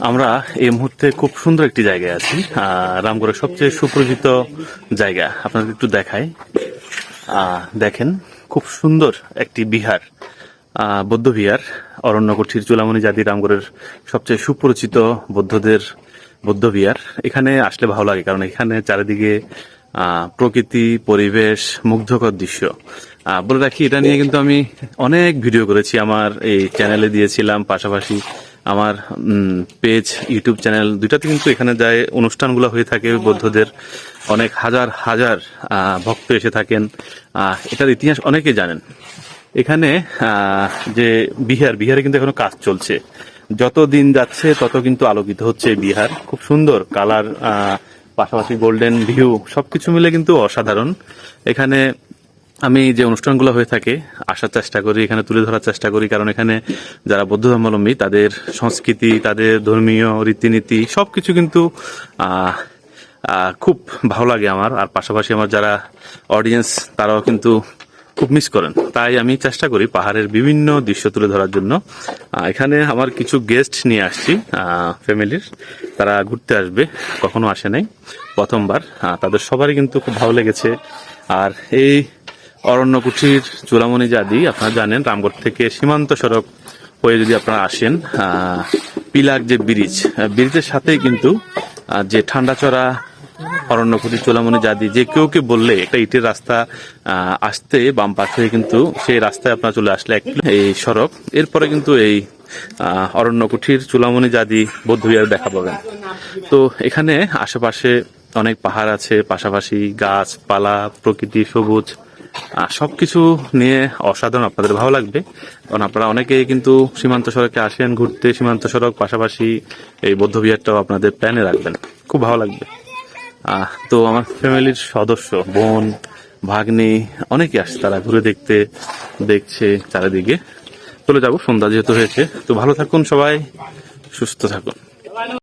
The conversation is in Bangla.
আমরা এই মুহূর্তে খুব সুন্দর একটি জায়গায় আছি, রামগড়ের সবচেয়ে সুপরিচিত জায়গা। আপনাদের একটু দেখাই, দেখেন খুব সুন্দর একটি বিহার, বৌদ্ধ বিহার, অরণ্যকুঠির চূড়ামণি জাতি রামগড়ের সবচেয়ে সুপরিচিত বৌদ্ধদের বৌদ্ধ বিহার। এখানে আসলে ভালো লাগে, কারণ এখানে চারিদিকে প্রকৃতি, পরিবেশ, মুগ্ধকর দৃশ্য। বলে রাখি, এটা নিয়ে কিন্তু আমি অনেক ভিডিও করেছি, আমার এই চ্যানেলে দিয়েছিলাম, পাশাপাশি আমার পেজ, ইউটিউব চ্যানেল দুইটাতে কিন্তু এখানে যায় অনুষ্ঠানগুলো হয়ে থাকে বৌদ্ধদের। অনেক হাজার হাজার ভক্ত এসে থাকেন। এটার ইতিহাস অনেকে জানেন। এখানে যে বিহারে কিন্তু এখনো কাজ চলছে। যত দিন যাচ্ছে তত কিন্তু আলোকিত হচ্ছে বিহার। খুব সুন্দর কালার, পাশাপাশি গোল্ডেন ভিউ, সবকিছু মিলে কিন্তু অসাধারণ। এখানে আমি যে অনুষ্ঠানগুলো হয়ে থাকে আসার চেষ্টা করি, এখানে তুলে ধরার চেষ্টা করি, কারণ এখানে যারা বৌদ্ধ ধর্মাবলম্বী তাদের সংস্কৃতি, তাদের ধর্মীয় রীতিনীতি সবকিছু কিন্তু খুব ভালো লাগে আমার। আর পাশাপাশি আমার যারা অডিয়েন্স তারাও কিন্তু খুব মিস করেন। তাই আমি চেষ্টা করি পাহাড়ের বিভিন্ন দৃশ্য তুলে ধরার জন্য। এখানে আমার কিছু গেস্ট নিয়ে আসছি ফ্যামিলির, তারা ঘুরতে আসবে, কখনো আসে নাই, প্রথমবার। তাদের সবারই কিন্তু খুব ভালো লেগেছে। আর এই অরণ্যকুঠির চূড়ামণি জাতি, আপনারা জানেন রামগড় থেকে সীমান্ত সড়ক হয়ে যদি আপনারা আসেন, পিলার যে ব্রিজের সাথেই কিন্তু যে ঠান্ডাচড়া অরণ্যকুঠির চূড়ামণি জাতি, যে কেউকে বললে একটা ইটের রাস্তা আসতে বাম পাশে কিন্তু সেই রাস্তায় আপনারা চলে আসলে এই সড়ক, এরপরে কিন্তু এই অরণ্যকুঠির চূড়ামণি জাতি বৌদ্ধ বিহার দেখা পাবেন। তো এখানে আশেপাশে অনেক পাহাড় আছে, পাশাপাশি গাছপালা, প্রকৃতি, সবুজ, সবকিছু নিয়ে অসাধারণ। আপনাদের ভালো লাগবে, কারণ আপনারা অনেকেই কিন্তু সীমান্ত সড়কে আসেন ঘুরতে। সীমান্ত সড়ক পাশাপাশি এই বৌদ্ধ বিহারটাও আপনাদের প্ল্যানে রাখবেন, খুব ভালো লাগবে। তো আমার ফ্যামিলির সদস্য, বোন, ভাগ্নি অনেকে আসছে, তারা ঘুরে দেখছে চারিদিকে। চলে যাবো, সন্ধ্যা যেহেতু হয়েছে। তো ভালো থাকুন সবাই, সুস্থ থাকুন।